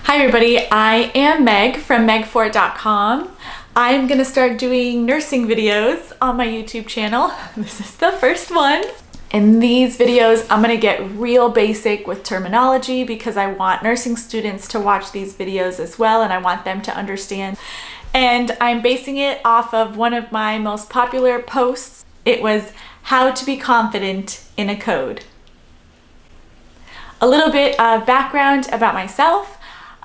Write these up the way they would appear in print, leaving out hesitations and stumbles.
Hi everybody, I am Meg from megfort.com. I'm gonna start doing nursing videos on my YouTube channel. This is the first one. In these videos, I'm gonna get real basic with terminology because I want nursing students to watch these videos as well, and I want them to understand. And I'm basing it off of one of my most popular posts. It was how to be confident in a code. A little bit of background about myself.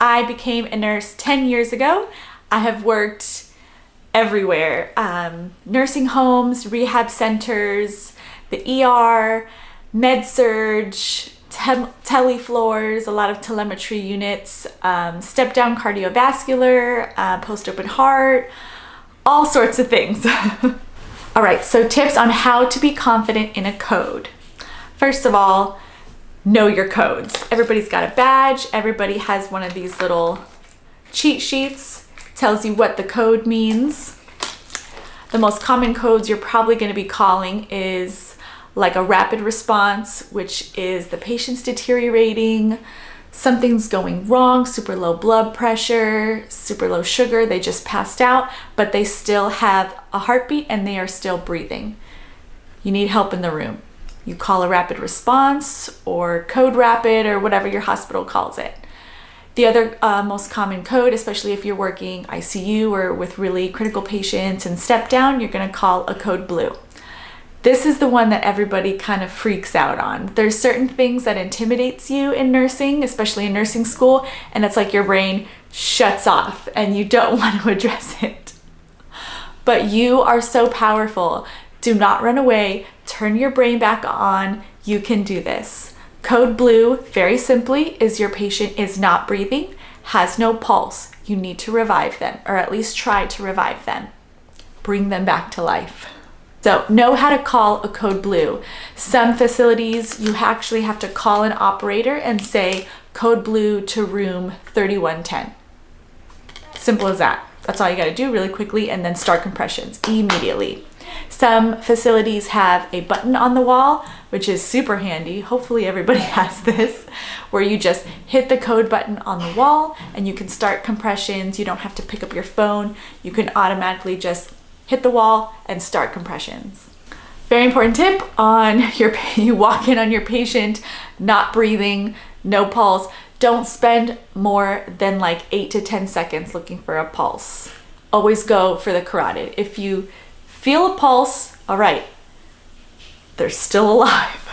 I became a nurse 10 years ago. I have worked everywhere, nursing homes, rehab centers, the ER, med-surg, telefloors, a lot of telemetry units, step-down cardiovascular, post-open heart, all sorts of things. All right, so tips on how to be confident in a code. First of all, know your codes. Everybody's got a badge. Everybody has one of these little cheat sheets. Tells you what the code means. The most common codes you're probably going to be calling is like a rapid response, which is the patient's deteriorating, something's going wrong, super low blood pressure, super low sugar, they just passed out, but they still have a heartbeat and they are still breathing. You need help in the room. You call a rapid response or code rapid or whatever your hospital calls it. The other most common code, especially if you're working ICU or with really critical patients and step down, you're going to call a code blue. This is the one that everybody kind of freaks out on. There's certain things that intimidates you in nursing, especially in nursing school, and it's like your brain shuts off and you don't want to address it. But you are so powerful. Do not run away. Turn your brain back on. You can do this. Code blue, very simply, is your patient is not breathing, has no pulse. You need to revive them, or at least try to revive them. Bring them back to life. So know how to call a code blue. Some facilities, you actually have to call an operator and say code blue to room 3110. Simple as that. That's all you got to do really quickly, and then start compressions immediately. Some facilities have a button on the wall, which is super handy. Hopefully everybody has this, where you just hit the code button on the wall and you can start compressions. You don't have to pick up your phone. You can automatically just hit the wall and start compressions. Very important tip on you walk in on your patient not breathing, no pulse. Don't spend more than like 8 to 10 seconds looking for a pulse. Always go for the carotid. If you feel a pulse, all right, they're still alive.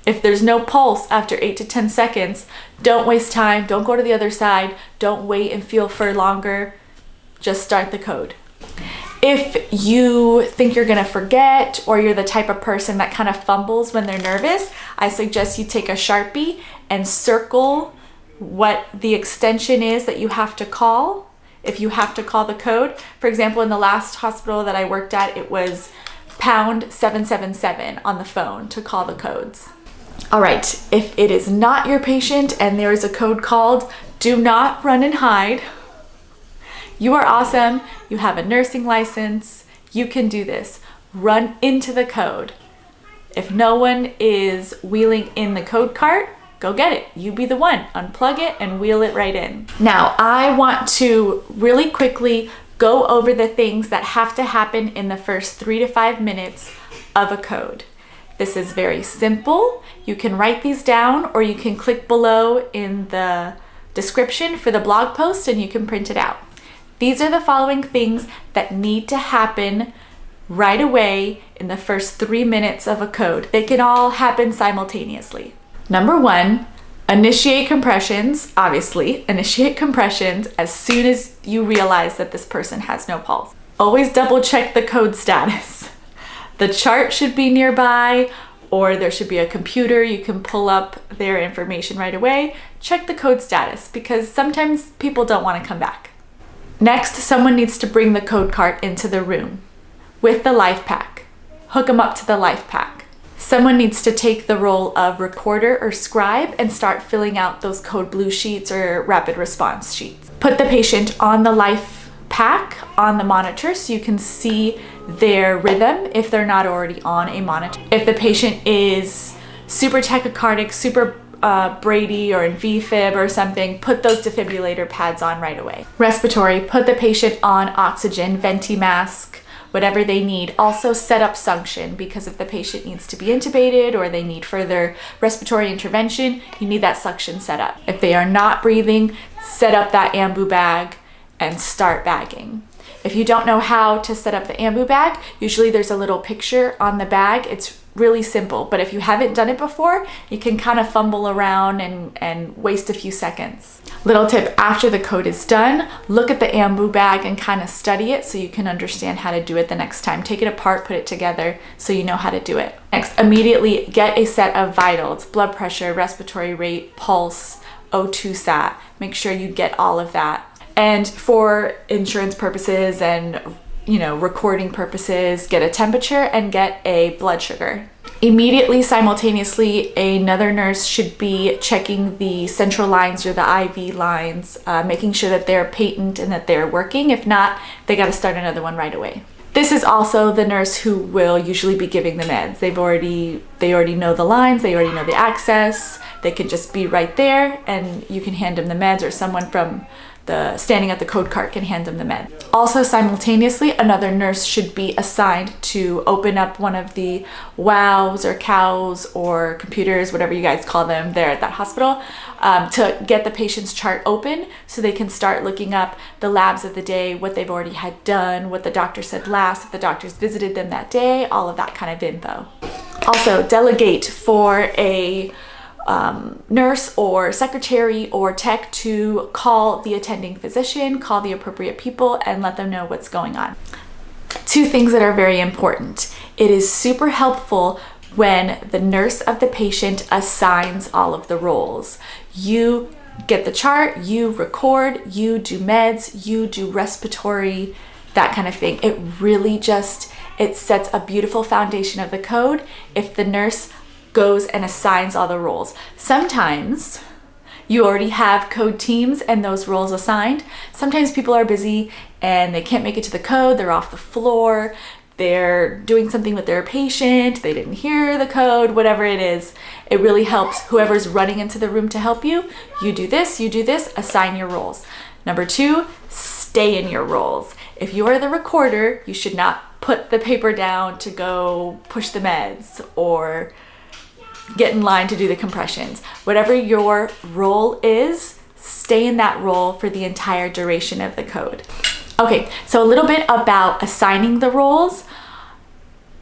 If there's no pulse after 8 to 10 seconds, don't waste time. Don't go to the other side. Don't wait and feel for longer. Just start the code. If you think you're gonna forget, or you're the type of person that kind of fumbles when they're nervous, I suggest you take a Sharpie and circle what the extension is that you have to call. If you have to call the code, for example, in the last hospital that I worked at, it was pound 777 on the phone to call the codes. All right, if it is not your patient and there is a code called, do not run and hide. You are awesome. You have a nursing license. You can do this. Run into the code. If no one is wheeling in the code cart, go get it. You be the one. Unplug it and wheel it right in. Now, I want to really quickly go over the things that have to happen in the first 3 to 5 minutes of a code. This is very simple. You can write these down, or you can click below in the description for the blog post and you can print it out. These are the following things that need to happen right away in the first 3 minutes of a code. They can all happen simultaneously. Number 1, initiate compressions. Obviously, initiate compressions as soon as you realize that this person has no pulse. Always double check the code status. The chart should be nearby, or there should be a computer. You can pull up their information right away. Check the code status because sometimes people don't want to come back. Next, someone needs to bring the code cart into the room with the life pack. Hook them up to the life pack. Someone needs to take the role of recorder or scribe and start filling out those code blue sheets or rapid response sheets. Put the patient on the life pack on the monitor so you can see their rhythm if they're not already on a monitor. If the patient is super tachycardic, super Brady or in VFib or something, put those defibrillator pads on right away. Respiratory, put the patient on oxygen, venti mask, whatever they need. Also set up suction, because if the patient needs to be intubated or they need further respiratory intervention, you need that suction set up. If they are not breathing, set up that ambu bag and start bagging. If you don't know how to set up the ambu bag, usually there's a little picture on the bag. It's really simple, but if you haven't done it before, you can kind of fumble around and waste a few seconds. Little tip, after the code is done, look at the ambu bag and kind of study it so you can understand how to do it the next time. Take it apart, put it together so you know how to do it. Next, immediately get a set of vitals, blood pressure, respiratory rate, pulse, O2 sat. Make sure you get all of that. And for insurance purposes and recording purposes, get a temperature and get a blood sugar. Immediately, simultaneously, another nurse should be checking the central lines or the IV lines, making sure that they're patent and that they're working. If not, they got to start another one right away. This is also the nurse who will usually be giving the meds. They already know the lines, they already know the access. They can just be right there and you can hand them the meds, or someone from the standing at the code cart can hand them the med. Also, simultaneously, another nurse should be assigned to open up one of the wows or cows or computers, whatever you guys call them there at that hospital, to get the patient's chart open so they can start looking up the labs of the day, what they've already had done, what the doctor said last, if the doctors visited them that day, all of that kind of info. Also, delegate for a nurse or secretary or tech to call the attending physician, call the appropriate people, and let them know what's going on. Two things that are very important. It is super helpful when the nurse of the patient assigns all of the roles. You get the chart, you record, you do meds, you do respiratory, that kind of thing. It really it sets a beautiful foundation of the code if the nurse goes and assigns all the roles. Sometimes you already have code teams and those roles assigned. Sometimes people are busy and they can't make it to the code, they're off the floor, they're doing something with their patient, they didn't hear the code, whatever it is. It really helps whoever's running into the room to help you. You do this, assign your roles. Number two, stay in your roles. If you are the recorder, you should not put the paper down to go push the meds or get in line to do the compressions. Whatever your role is, stay in that role for the entire duration of the code. Okay, so a little bit about assigning the roles.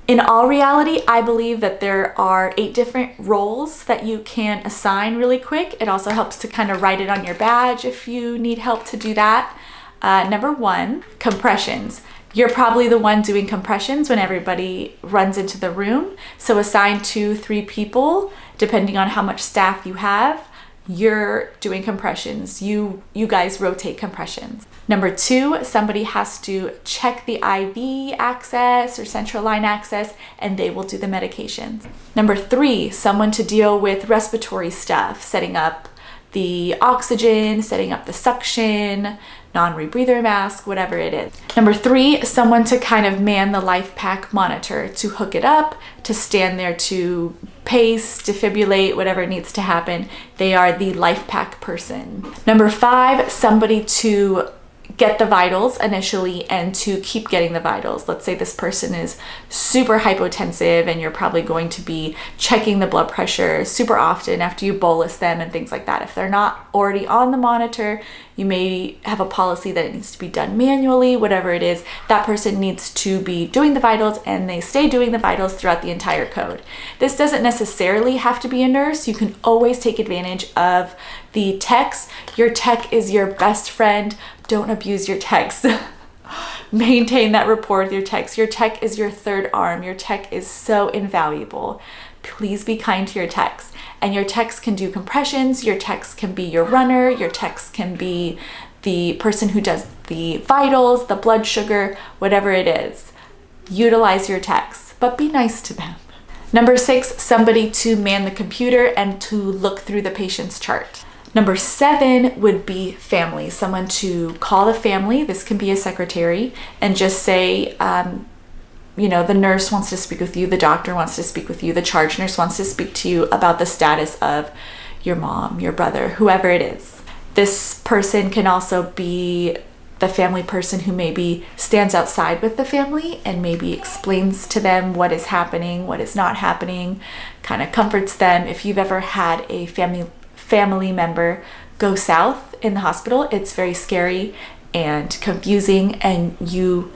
In all reality, I believe that there are 8 different roles that you can assign really quick. It also helps to kind of write it on your badge if you need help to do that. Number 1, compressions. You're probably the one doing compressions when everybody runs into the room. So assign 2-3 people, depending on how much staff you have, you're doing compressions. You guys rotate compressions. Number 2, somebody has to check the IV access or central line access, and they will do the medications. Number 3, someone to deal with respiratory stuff, setting up the oxygen, setting up the suction, non-rebreather mask, whatever it is. Number 3, someone to kind of man the LifePak monitor, to hook it up, to stand there to pace, defibrillate, whatever needs to happen. They are the LifePak person. Number 5, somebody to get the vitals initially and to keep getting the vitals. Let's say this person is super hypotensive and you're probably going to be checking the blood pressure super often after you bolus them and things like that. If they're not already on the monitor, you may have a policy that it needs to be done manually, whatever it is. That person needs to be doing the vitals, and they stay doing the vitals throughout the entire code. This doesn't necessarily have to be a nurse. You can always take advantage of the techs. Your tech is your best friend. Don't abuse your techs. Maintain that rapport with your techs. Your tech is your third arm. Your tech is so invaluable. Please be kind to your techs. And your techs can do compressions. Your techs can be your runner. Your techs can be the person who does the vitals, the blood sugar, whatever it is. Utilize your techs, but be nice to them. Number 6, somebody to man the computer and to look through the patient's chart. Number 7 would be family, someone to call the family. This can be a secretary, and just say, the nurse wants to speak with you, the doctor wants to speak with you, the charge nurse wants to speak to you about the status of your mom, your brother, whoever it is. This person can also be the family person who maybe stands outside with the family and maybe explains to them what is happening, what is not happening, kind of comforts them. If you've ever had a family member go south in the hospital, it's very scary and confusing, and you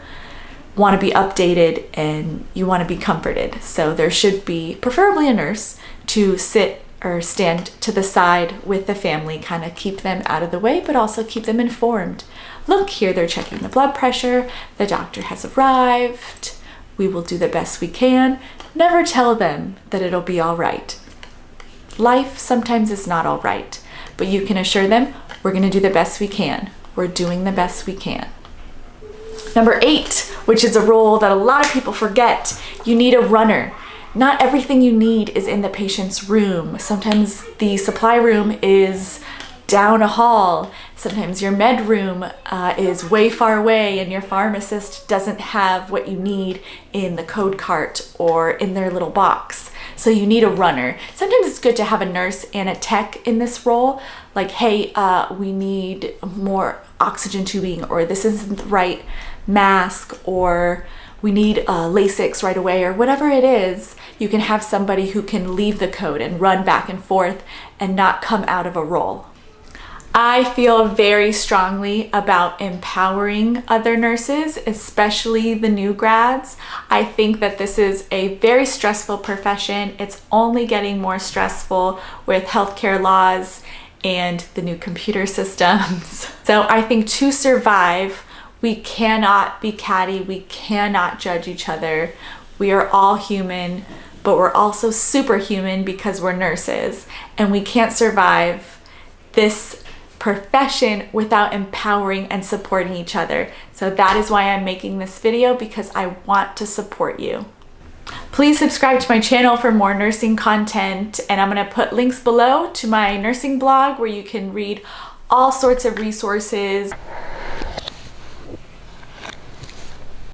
want to be updated and you want to be comforted. So there should be preferably a nurse to sit or stand to the side with the family, kind of keep them out of the way, but also keep them informed. Look, here they're checking the blood pressure, the doctor has arrived, we will do the best we can. Never tell them that it'll be all right. Life sometimes is not all right, but you can assure them, we're going to do the best we can. We're doing the best we can. Number 8, which is a role that a lot of people forget, you need a runner. Not everything you need is in the patient's room. Sometimes the supply room is down a hall. Sometimes your med room is way far away and your pharmacist doesn't have what you need in the code cart or in their little box. So you need a runner. Sometimes it's good to have a nurse and a tech in this role. Like, hey, we need more oxygen tubing, or this isn't the right mask, or we need Lasix right away, or whatever it is. You can have somebody who can leave the code and run back and forth and not come out of a role. I feel very strongly about empowering other nurses, especially the new grads. I think that this is a very stressful profession. It's only getting more stressful with healthcare laws and the new computer systems. So I think to survive, we cannot be catty. We cannot judge each other. We are all human, but we're also superhuman because we're nurses, and we can't survive this profession without empowering and supporting each other. So that is why I'm making this video, because I want to support you. Please subscribe to my channel for more nursing content, and I'm going to put links below to my nursing blog where you can read all sorts of resources.